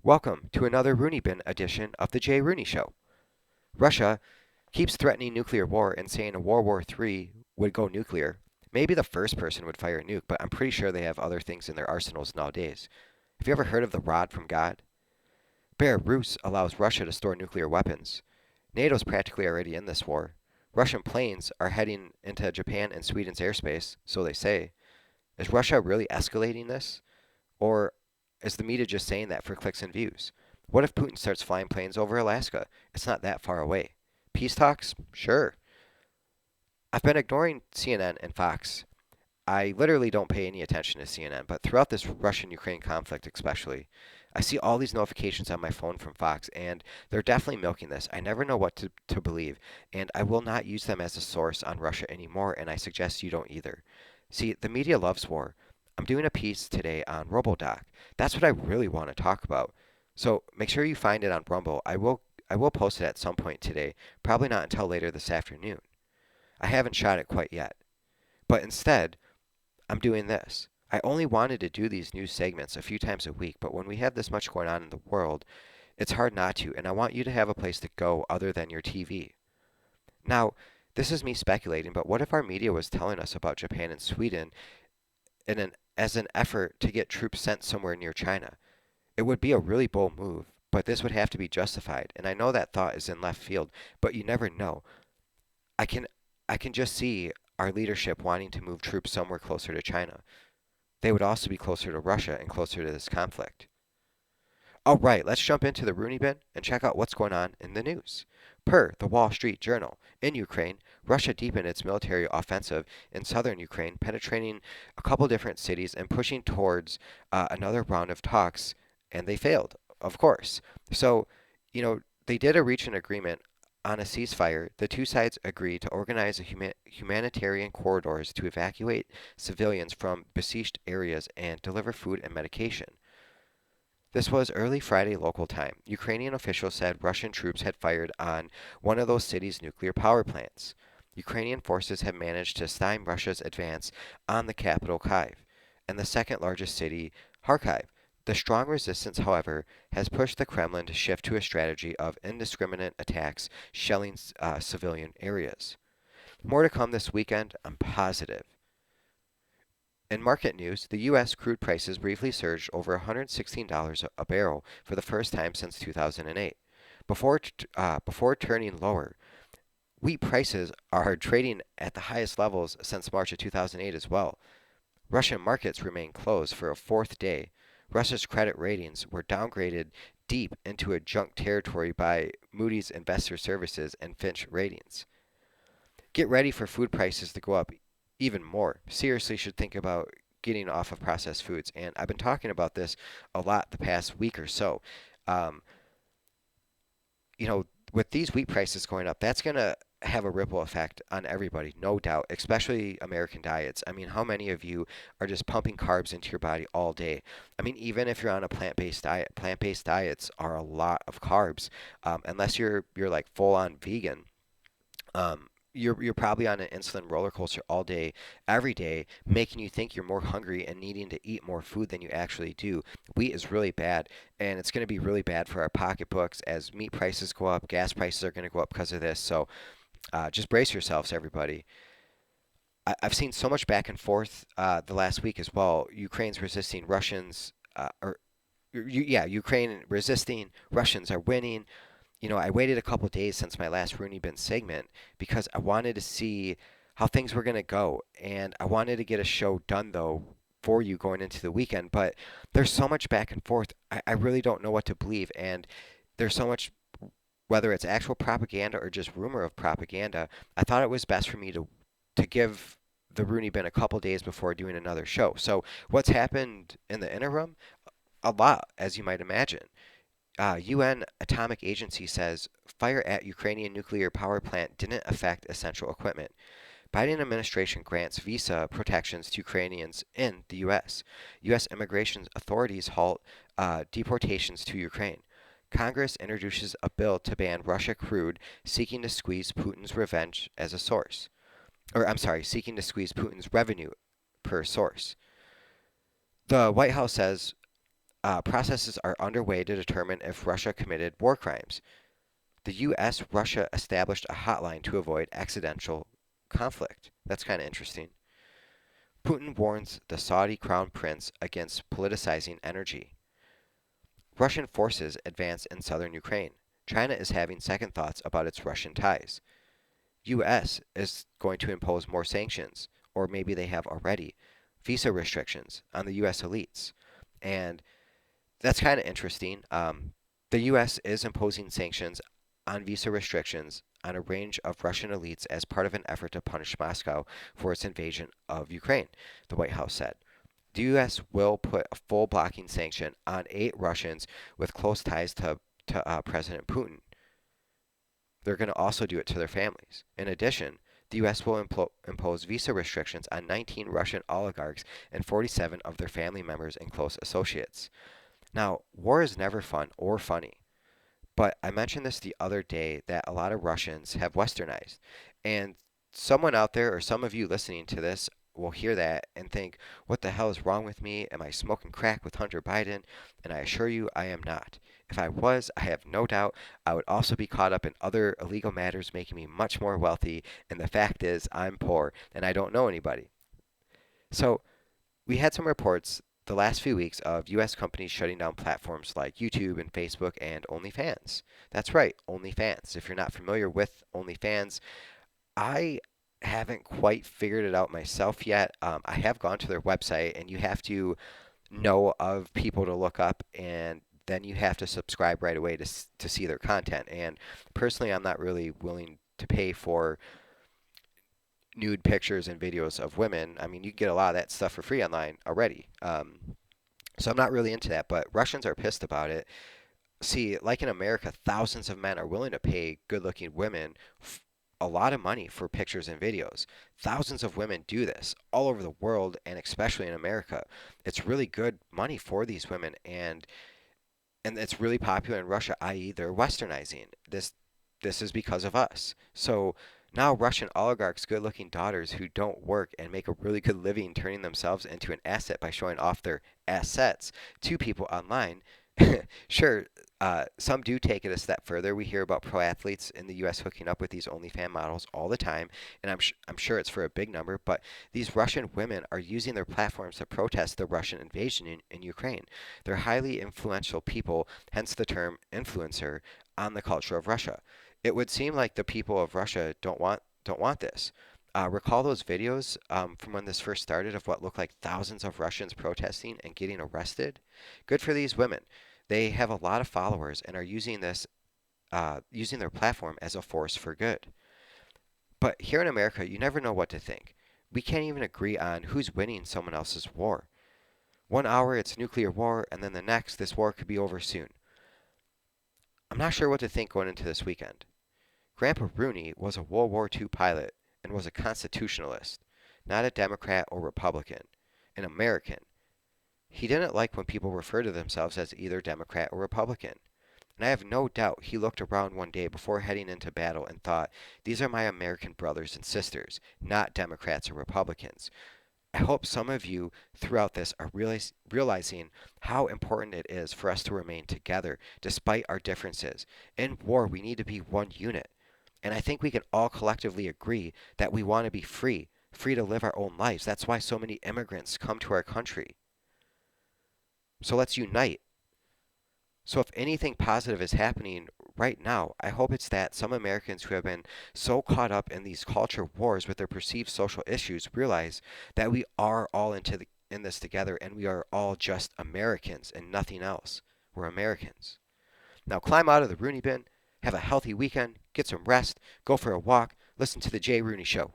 Welcome to another Rooney Bin edition of The Jay Rooney Show. Russia keeps threatening nuclear war and saying a World War III would go nuclear. Maybe the first person would fire a nuke, but I'm pretty sure they have other things in their arsenals nowadays. Have you ever heard of the rod from God? Belarus allows Russia to store nuclear weapons. NATO's practically already in this war. Russian planes are heading into Japan and Sweden's airspace, so they say. Is Russia really escalating this? Or is the media just saying that for clicks and views? What if Putin starts flying planes over Alaska? It's not that far away. Peace talks? Sure. I've been ignoring CNN and Fox. I literally don't pay any attention to CNN, but throughout this Russian Ukraine conflict, especially, I see all these notifications on my phone from Fox, and they're definitely milking this. I never know what to believe, and I will not use them as a source on Russia anymore, and I suggest you don't either. See, the media loves war. I'm doing a piece today on RoboDoc. That's what I really want to talk about. So make sure you find it on Rumble. I will post it at some point today, probably not until later this afternoon. I haven't shot it quite yet. But instead, I'm doing this. I only wanted to do these news segments a few times a week, but when we have this much going on in the world, it's hard not to, and I want you to have a place to go other than your TV. Now, this is me speculating, but what if our media was telling us about Japan and Sweden as an effort to get troops sent somewhere near China? It would be a really bold move, but this would have to be justified, and I know that thought is in left field, but you never know. I can I can just see our leadership wanting to move troops somewhere closer to China. They would also be closer to Russia and closer to this conflict. All right, let's jump into the Rooney Bin and check out what's going on in the news. Per the Wall Street Journal, in Ukraine, Russia deepened its military offensive in southern Ukraine, penetrating a couple different cities and pushing towards another round of talks, and they failed, of course. So, they did reach an agreement on a ceasefire. The two sides agreed to organize humanitarian corridors to evacuate civilians from besieged areas and deliver food and medication. This was early Friday local time. Ukrainian officials said Russian troops had fired on one of those cities' nuclear power plants. Ukrainian forces have managed to stymie Russia's advance on the capital Kyiv and the second largest city, Kharkiv. The strong resistance, however, has pushed the Kremlin to shift to a strategy of indiscriminate attacks, shelling civilian areas. More to come this weekend, I'm positive. In market news, the U.S. crude prices briefly surged over $116 a barrel for the first time since 2008. Before turning lower, wheat prices are trading at the highest levels since March of 2008 as well. Russian markets remain closed for a fourth day. Russia's credit ratings were downgraded deep into a junk territory by Moody's Investor Services and Fitch Ratings. Get ready for food prices to go up even more. Seriously, should think about getting off of processed foods. And I've been talking about this a lot the past week or so. Um, with these wheat prices going up, that's going to have a ripple effect on everybody, no doubt, especially American diets. I mean, how many of you are just pumping carbs into your body all day? I mean, even if you're on a plant-based diets are a lot of carbs, unless you're like full on vegan. Um, you're probably on an insulin roller coaster all day, every day, making you think you're more hungry and needing to eat more food than you actually do. Wheat is really bad, and it's going to be really bad for our pocketbooks as meat prices go up, gas prices are going to go up because of this. So just brace yourselves, everybody. I've seen so much back and forth the last week as well. Ukraine's resisting Russians, yeah, Ukraine resisting, Russians are winning. I waited a couple days since my last Rooney Bin segment because I wanted to see how things were going to go. And I wanted to get a show done, though, for you going into the weekend. But there's so much back and forth. I really don't know what to believe. And there's so much, whether it's actual propaganda or just rumor of propaganda, I thought it was best for me to give the Rooney Bin a couple days before doing another show. So what's happened in the interim? A lot, as you might imagine. UN Atomic Agency says fire at Ukrainian nuclear power plant didn't affect essential equipment. Biden administration grants visa protections to Ukrainians in the U.S. U.S. immigration authorities halt deportations to Ukraine. Congress introduces a bill to ban Russia crude, seeking to squeeze Putin's revenge as a source. Or, I'm sorry, seeking to squeeze Putin's revenue per source. The White House says processes are underway to determine if Russia committed war crimes. The U.S. Russia established a hotline to avoid accidental conflict. That's kind of interesting. Putin warns the Saudi crown prince against politicizing energy. Russian forces advance in southern Ukraine. China is having second thoughts about its Russian ties. U.S. is going to impose more sanctions, or maybe they have already, visa restrictions on the U.S. elites. And that's kind of interesting. The U.S. is imposing sanctions on visa restrictions on a range of Russian elites as part of an effort to punish Moscow for its invasion of Ukraine, the White House said. The U.S. will put a full blocking sanction on 8 Russians with close ties to President Putin. They're going to also do it to their families. In addition, the U.S. will impose visa restrictions on 19 Russian oligarchs and 47 of their family members and close associates. Now, war is never fun or funny, but I mentioned this the other day that a lot of Russians have westernized. And someone out there, or some of you listening to this, will hear that and think, what the hell is wrong with me? Am I smoking crack with Hunter Biden? And I assure you, I am not. If I was, I have no doubt I would also be caught up in other illegal matters making me much more wealthy. And the fact is, I'm poor and I don't know anybody. So, we had some reports the last few weeks of U.S. companies shutting down platforms like YouTube and Facebook and OnlyFans. That's right, OnlyFans. If you're not familiar with OnlyFans, I haven't quite figured it out myself yet. I have gone to their website, and you have to know of people to look up, and then you have to subscribe right away to see their content. And personally, I'm not really willing to pay for nude pictures and videos of women. I mean, you can get a lot of that stuff for free online already. So I'm not really into that, but Russians are pissed about it. See, like in America, thousands of men are willing to pay good-looking women a lot of money for pictures and videos. Thousands of women do this all over the world and especially in America. It's really good money for these women and it's really popular in Russia, i.e. they're westernizing. This is because of us. So now Russian oligarchs' good-looking daughters who don't work and make a really good living turning themselves into an asset by showing off their assets to people online. Sure, some do take it a step further. We hear about pro athletes in the U.S. hooking up with these OnlyFans models all the time, and I'm sure it's for a big number, but these Russian women are using their platforms to protest the Russian invasion in Ukraine. They're highly influential people, hence the term influencer, on the culture of Russia. It would seem like the people of Russia don't want this. Recall those videos from when this first started of what looked like thousands of Russians protesting and getting arrested? Good for these women. They have a lot of followers and are using their platform as a force for good. But here in America, you never know what to think. We can't even agree on who's winning someone else's war. 1 hour it's nuclear war, and then the next, this war could be over soon. I'm not sure what to think going into this weekend. Grandpa Rooney was a World War II pilot and was a constitutionalist, not a Democrat or Republican, an American. He didn't like when people referred to themselves as either Democrat or Republican. And I have no doubt he looked around one day before heading into battle and thought, these are my American brothers and sisters, not Democrats or Republicans. I hope some of you throughout this are realizing how important it is for us to remain together despite our differences. In war, we need to be one unit. And I think we can all collectively agree that we want to be free, free to live our own lives. That's why so many immigrants come to our country. So let's unite. So if anything positive is happening right now, I hope it's that some Americans who have been so caught up in these culture wars with their perceived social issues realize that we are all in this together and we are all just Americans and nothing else. We're Americans. Now climb out of the Rooney bin, have a healthy weekend, get some rest, go for a walk, listen to the Jay Rooney Show.